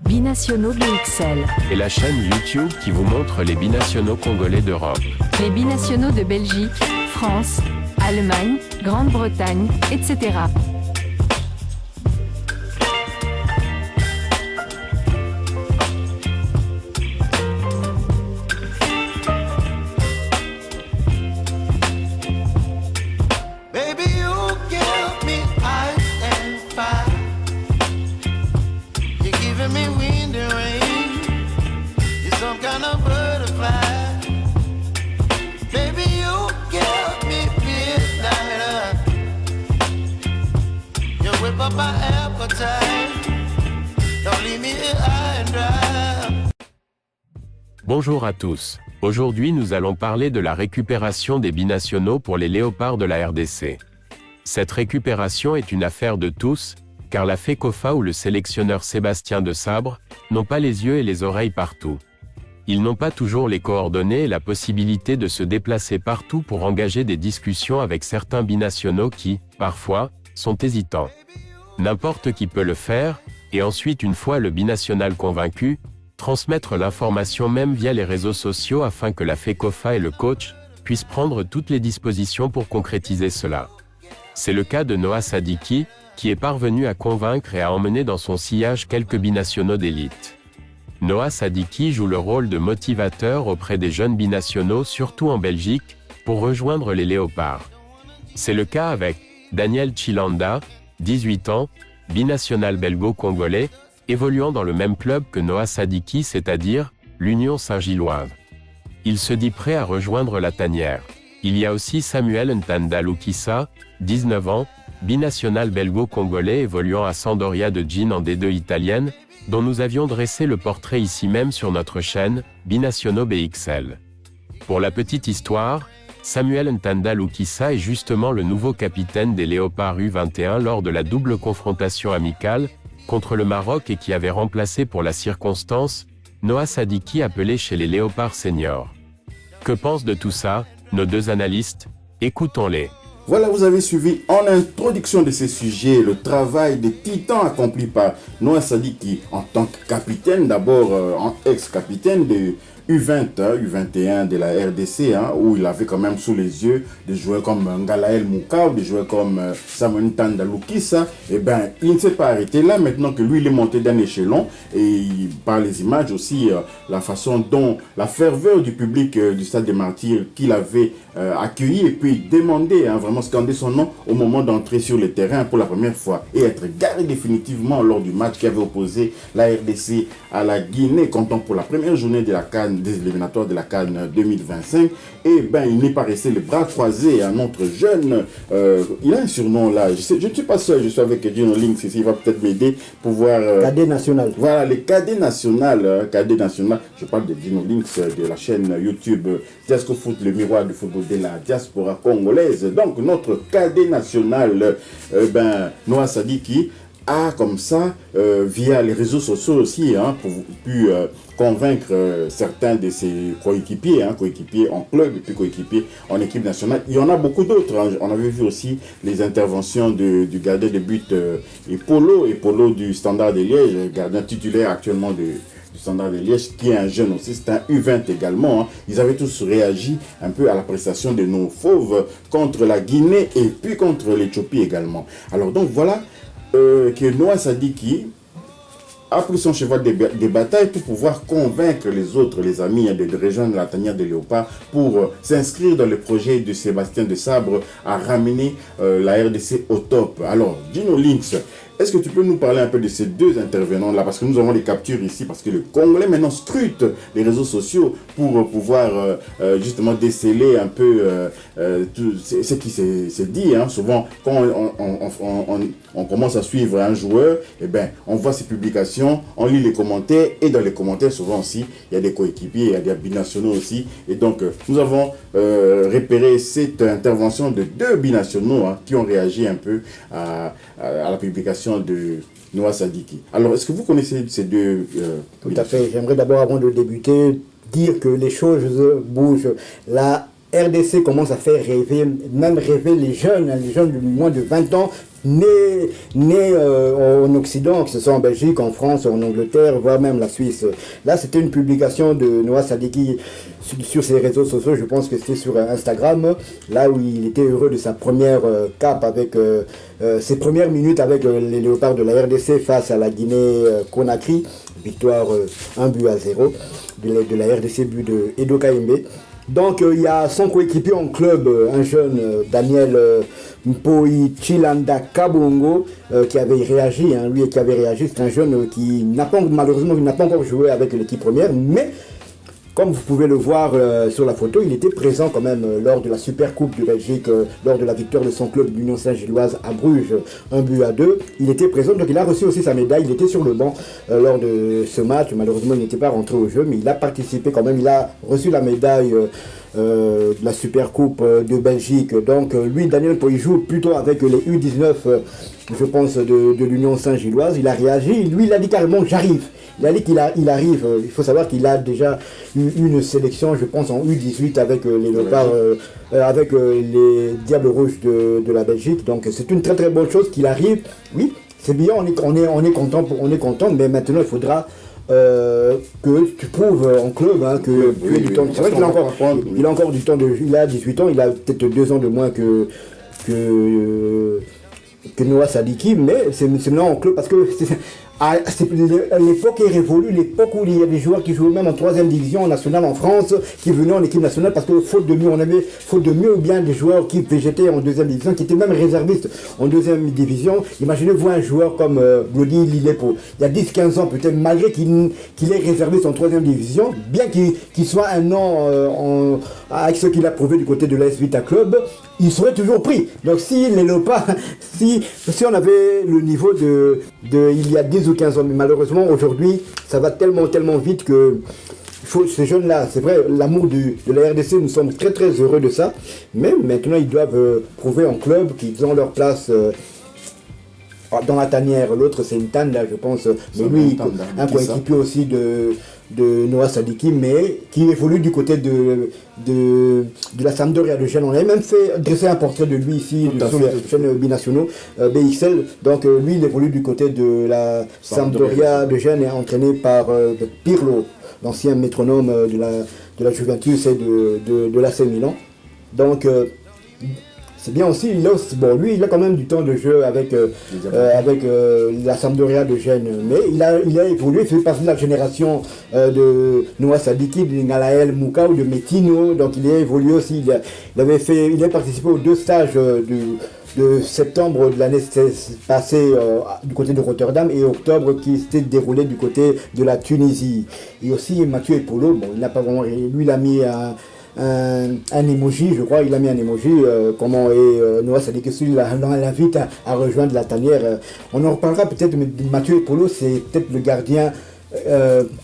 Binationaux BXL. Et la chaîne YouTube qui vous montre les binationaux congolais d'Europe. Les binationaux de Belgique, France, Allemagne, Grande-Bretagne, etc. Bonjour à tous. Aujourd'hui nous allons parler de la récupération des binationaux pour les léopards de la RDC. Cette récupération est une affaire de tous, car la FECOFA ou le sélectionneur Sébastien de Sabre n'ont pas les yeux et les oreilles partout. Ils n'ont pas toujours les coordonnées et la possibilité de se déplacer partout pour engager des discussions avec certains binationaux qui, parfois, sont hésitants. N'importe qui peut le faire, et ensuite une fois le binational convaincu, transmettre l'information même via les réseaux sociaux afin que la FECOFA et le coach puissent prendre toutes les dispositions pour concrétiser cela. C'est le cas de Noah Sadiki, qui est parvenu à convaincre et à emmener dans son sillage quelques binationaux d'élite. Noah Sadiki joue le rôle de motivateur auprès des jeunes binationaux, surtout en Belgique, pour rejoindre les léopards. C'est le cas avec Daniel Chilanda, 18 ans, binational belgo-congolais, évoluant dans le même club que Noah Sadiki, c'est-à-dire l'Union Saint-Gilloise. Il se dit prêt à rejoindre la tanière. Il y a aussi Samuel Ntanda Lukisa, 19 ans, binational belgo-congolais évoluant à Sampdoria de Gine en D2 italienne, dont nous avions dressé le portrait ici même sur notre chaîne, Binationaux BXL. Pour la petite histoire, Samuel Ntanda Lukisa est justement le nouveau capitaine des Léopards U21 lors de la double confrontation amicale contre le Maroc et qui avait remplacé pour la circonstance Noah Sadiki appelé chez les Léopards seniors. Que pensent de tout ça nos deux analystes? Écoutons-les. Voilà, vous avez suivi en introduction de ces sujets le travail des titans accompli par Noah Sadiki en tant que capitaine, d'abord en ex-capitaine de U20, U21 de la RDC, où il avait quand même sous les yeux des joueurs comme Ngalael Mouka ou des joueurs comme Samuel Ntanda Lukisa. Et ben, il ne s'est pas arrêté là, maintenant que lui il est monté d'un échelon, et par les images aussi, la façon dont la ferveur du public du Stade des Martyrs qu'il avait accueilli et puis demandé, vraiment scandé son nom au moment d'entrer sur le terrain pour la première fois et être garé définitivement lors du match qui avait opposé la RDC à la Guinée, comptant pour la première journée de la CAN, des éliminatoires de la CAN 2025. Et ben, il n'est pas resté les bras croisés à notre jeune, il a un surnom là, je ne suis pas seul, je suis avec Gino Links ici, il va peut-être m'aider pour voir... Cadet national. Voilà, les cadets national, je parle de Gino Links de la chaîne YouTube Diasco Foot, le miroir du football de la diaspora congolaise. Donc notre cadet national, Noah Sadiki, a comme ça, via les réseaux sociaux aussi, pu convaincre certains de ses coéquipiers, coéquipiers en club et puis coéquipiers en équipe nationale. Il y en a beaucoup d'autres. On avait vu aussi les interventions du gardien de but Epolo du Standard de Liège, gardien titulaire actuellement du Standard de Liège, qui est un jeune aussi, c'est un U20 également. Ils avaient tous réagi un peu à la prestation de nos fauves contre la Guinée et puis contre l'Éthiopie également. Alors donc voilà que Noah Sadiki a pris son cheval de bataille pour pouvoir convaincre les autres, les amis, de rejoindre la tanière des léopards pour s'inscrire dans le projet de Sébastien de Sabre à ramener la RDC au top. Alors, Gino Links, est-ce que tu peux nous parler un peu de ces deux intervenants-là? Parce que nous avons les captures ici, parce que le Congolais maintenant scrute les réseaux sociaux pour pouvoir justement déceler un peu tout ce qui s'est dit. Souvent, quand on commence à suivre un joueur, eh ben, on voit ses publications, on lit les commentaires, et dans les commentaires, souvent aussi, il y a des coéquipiers, il y a des binationaux aussi. Et donc, nous avons repéré cette intervention de deux binationaux qui ont réagi un peu à la publication de Noah Sadiki. Alors, est-ce que vous connaissez ces deux Tout à fait. J'aimerais d'abord, avant de débuter, dire que les choses bougent. La RDC commence à faire rêver, même rêver les jeunes de moins de 20 ans, nés en Occident, que ce soit en Belgique, en France, en Angleterre, voire même la Suisse. Là, c'était une publication de Noah Sadiki sur ses réseaux sociaux, je pense que c'était sur Instagram, là où il était heureux de sa première cape avec ses premières minutes avec les Léopards de la RDC face à la Guinée-Conakry, victoire 1-0 de la RDC, but de Edo Kaimbe. Donc il y a son coéquipier en club, un jeune Daniel Mpoi Chilanda Kabongo, qui avait réagi, lui qui avait réagi. C'est un jeune qui n'a pas, malheureusement, il n'a pas encore joué avec l'équipe première, mais comme vous pouvez le voir sur la photo, il était présent quand même lors de la Super Coupe de Belgique, lors de la victoire de son club d'Union Saint-Gilloise à Bruges, 1-2. Il était présent, donc il a reçu aussi sa médaille. Il était sur le banc lors de ce match. Malheureusement, il n'était pas rentré au jeu, mais il a participé quand même. Il a reçu la médaille de la Super Coupe de Belgique. Donc lui, Daniel, il joue plutôt avec les U19, je pense, de l'Union Saint-Gilloise. Il a réagi. Lui, il a dit carrément, j'arrive. Il a dit qu'il arrive. Il faut savoir qu'il a déjà eu une sélection, je pense, en U18 avec les Léopards, avec les Diables Rouges de la Belgique. Donc c'est une très très bonne chose qu'il arrive. Oui, c'est bien, on est content, mais maintenant il faudra que tu prouves en club que tu as du temps. C'est vrai qu'il a encore du temps. Il a 18 ans, il a peut-être 2 ans de moins que Noah Sadiki, mais c'est maintenant en club parce que l'époque est révolue, l'époque où il y a des joueurs qui jouaient même en 3e division nationale en France, qui venaient en équipe nationale parce que faute de mieux ou bien des joueurs qui végétaient en 2e division, qui étaient même réservistes en 2e division. Imaginez-vous un joueur comme Glody Lilepo, il y a 10-15 ans peut-être, malgré qu'il est réserviste en 3e division, bien qu'il soit un an avec ce qu'il a prouvé du côté de l'AS Vita Club, il serait toujours pris. Donc si les Léopards, si on avait le niveau de il y a 10 ou 15 ans, mais malheureusement aujourd'hui ça va tellement vite que ces jeunes-là, c'est vrai, l'amour de la RDC, nous sommes très très heureux de ça, mais maintenant ils doivent prouver en club qu'ils ont leur place dans la tanière. L'autre c'est une tanne là, je pense, mais lui un coéquipier aussi de Noah Sadiki, mais qui évolue du côté de la Sampdoria de Gênes. On avait même fait dresser un portrait de lui ici sur les chaînes binationaux BXL. Donc lui, il évolue du côté de la Sampdoria de Gênes et entraîné par Pirlo, l'ancien métronome de la Juventus et de l'AC Milan. Donc c'est bien aussi, lui il a quand même du temps de jeu avec la Sampdoria de Gênes, mais il a évolué, il fait partie de la génération de Noah Sadiki, de Ngalael Mouka ou de Metino, donc il a évolué aussi, il a participé aux 2 stages de septembre de l'année passée du côté de Rotterdam et octobre qui s'était déroulé du côté de la Tunisie. Et aussi Mathieu Epolo, il n'a pas vraiment, lui il a mis un emoji, je crois, il a mis un emoji, Noah Sadiki l'invite à rejoindre la tanière. On en reparlera peut-être, mais Mathieu Epolo, c'est peut-être le gardien,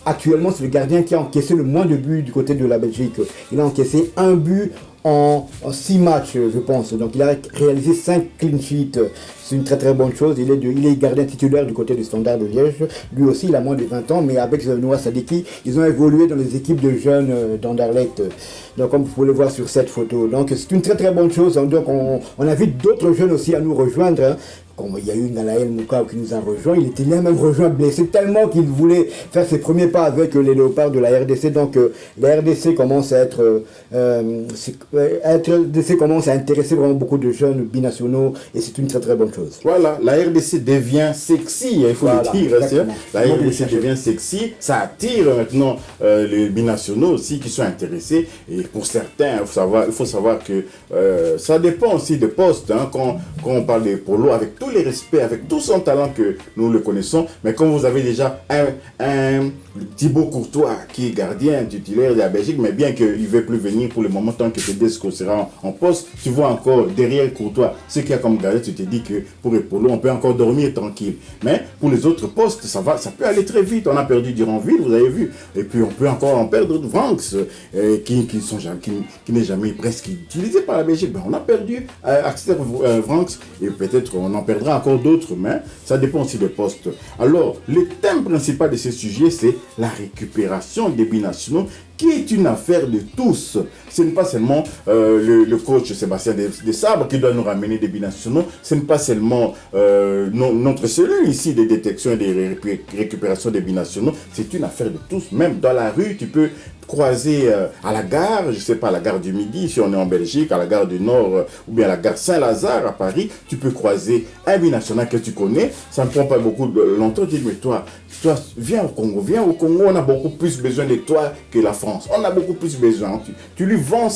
actuellement c'est le gardien qui a encaissé le moins de buts du côté de la Belgique. Il a encaissé 1 but en 6 matchs, je pense. Donc il a réalisé 5 clean sheets. C'est une très très bonne chose. Il est gardien titulaire du côté du Standard de Liège. Lui aussi, il a moins de 20 ans, mais avec Noah Sadiki, ils ont évolué dans les équipes de jeunes d'Anderlecht. Donc comme vous pouvez le voir sur cette photo. Donc c'est une très très bonne chose. Donc on invite d'autres jeunes aussi à nous rejoindre. Comme il y a eu Ngalael Mouka qui nous a rejoint, il était même rejoint blessé tellement qu'il voulait faire ses premiers pas avec les Léopards de la RDC. Donc la RDC commence à commence à intéresser vraiment beaucoup de jeunes binationaux et c'est une très très bonne chose. Voilà, la RDC devient sexy, il faut le dire. La RDC devient sexy, ça attire maintenant les binationaux aussi qui sont intéressés. Et pour certains, il faut savoir que ça dépend aussi des postes. Quand on parle de Polo, avec tout les respects, avec tout son talent que nous le connaissons, mais quand vous avez déjà un Thibaut Courtois qui est gardien titulaire de la Belgique, mais bien qu'il ne veut plus venir pour le moment tant que Tedesco sera en poste, tu vois encore derrière Courtois ce qu'il y a comme gardien, tu te dis que pour Epolo on peut encore dormir tranquille, mais pour les autres postes ça peut aller très vite. On a perdu Duranville, vous avez vu, et puis on peut encore en perdre Vranks qui n'est jamais presque utilisé par la Belgique. On a perdu Axel Vranks et peut-être on en perdra encore d'autres, mais ça dépend aussi des postes. Alors le thème principal de ce sujet, c'est la récupération des binationaux qui est une affaire de tous. Ce n'est pas seulement le coach Sébastien Desabre qui doit nous ramener des binationaux, ce n'est pas seulement notre cellule ici de détection et de récupération des binationaux, c'est une affaire de tous. Même dans la rue, tu peux croiser à la gare, je ne sais pas, à la gare du Midi, si on est en Belgique, à la gare du Nord, ou bien à la gare Saint-Lazare à Paris, tu peux croiser un binational que tu connais, ça ne prend pas beaucoup longtemps, dis mais toi, viens au Congo, on a beaucoup plus besoin de toi que la France, on a beaucoup plus besoin, tu lui vends,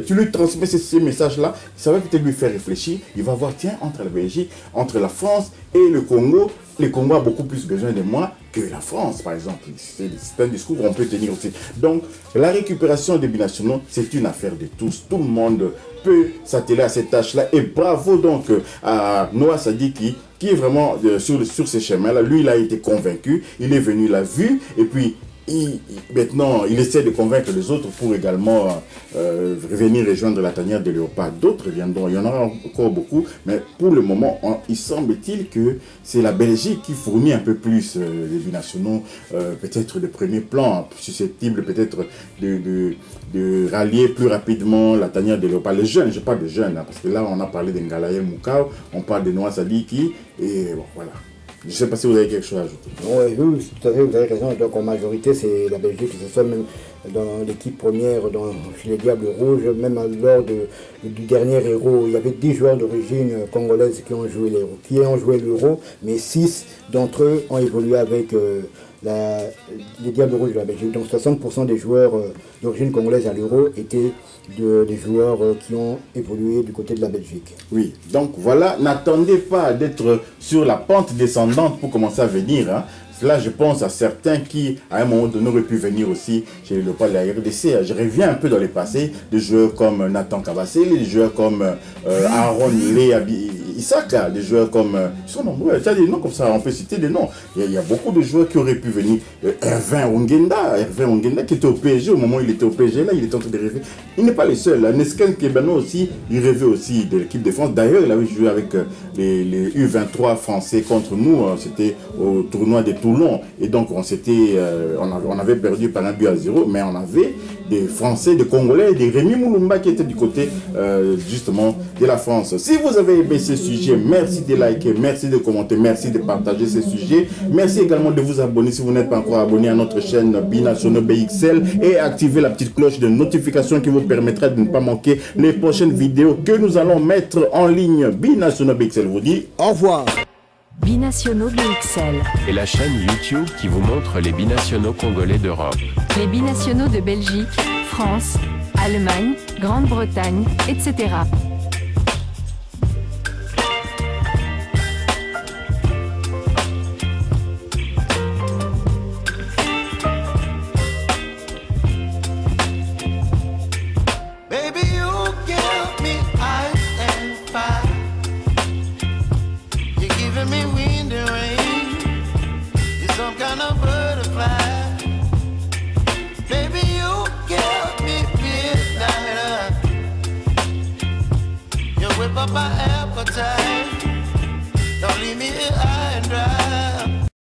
tu lui transmets ces messages-là, ça va peut-être lui faire réfléchir, il va voir, tiens, entre la Belgique, entre la France et le Congo a beaucoup plus besoin de moi que la France, par exemple. C'est un discours qu'on peut tenir aussi. Donc, la récupération des binationaux, c'est une affaire de tous. Tout le monde peut s'atteler à cette tâche-là. Et bravo donc à Noah Sadiki, qui est vraiment sur ces chemins-là. Lui, il a été convaincu, il est venu, il l'a vu, et puis maintenant, il essaie de convaincre les autres pour également venir rejoindre la tanière de Léopard. D'autres viendront, il y en aura encore beaucoup, mais pour le moment, il semble-t-il que c'est la Belgique qui fournit un peu plus les binationaux, peut-être de premier plan, susceptibles peut-être de rallier plus rapidement la tanière de Léopard. Les jeunes, je parle de jeunes, hein, parce que là, on a parlé d'Ngalaye Moukao, on parle de Noah Sadiki, et bon, voilà. Je ne sais pas si vous avez quelque chose à ajouter. Oui, tout à fait, vous avez raison. Donc en majorité, c'est la Belgique, que ce soit même dans l'équipe première, chez les Diables Rouges, même lors du dernier Héros, il y avait 10 joueurs d'origine congolaise qui ont joué l'Euro, mais 6 d'entre eux ont évolué avec les Diables Rouges de la Belgique. Donc 60% des joueurs d'origine congolaise à l'Euro étaient des joueurs qui ont évolué du côté de la Belgique. Oui, donc voilà, n'attendez pas d'être sur la pente descendante pour commencer à venir. Hein. Là, je pense à certains qui, à un moment donné, auraient pu venir aussi chez le Léopard de la RDC. Je reviens un peu dans les passés, des joueurs comme Nathan Kabasele, des joueurs comme Aaron Isaac, des joueurs comme... ils sont nombreux, tu as des noms comme ça, on peut citer des noms. Il y a beaucoup de joueurs qui auraient pu venir. Hervé Ongenda, qui était au PSG, au moment où il était au PSG, là, il était en train de rêver. Il n'est pas le seul. Nesken Kebano aussi, il rêvait aussi de l'équipe de France. D'ailleurs, il avait joué avec les U23 français contre nous. C'était au tournoi des Toulon. Et donc, on avait perdu par 1-0, mais on avait des Français, des Congolais, des Rémi Moulumba qui étaient du côté, justement, de la France. Si vous avez aimé ce sujet, merci de liker, merci de commenter, merci de partager ce sujet. Merci également de vous abonner si vous n'êtes pas encore abonné à notre chaîne Binationaux BXL et activer la petite cloche de notification qui vous permettra de ne pas manquer les prochaines vidéos que nous allons mettre en ligne. Binationaux BXL vous dit au revoir. Binationaux BXL. Et la chaîne YouTube qui vous montre les binationaux congolais d'Europe. Les binationaux de Belgique, France, Allemagne, Grande-Bretagne, etc. My appetite, don't leave me here.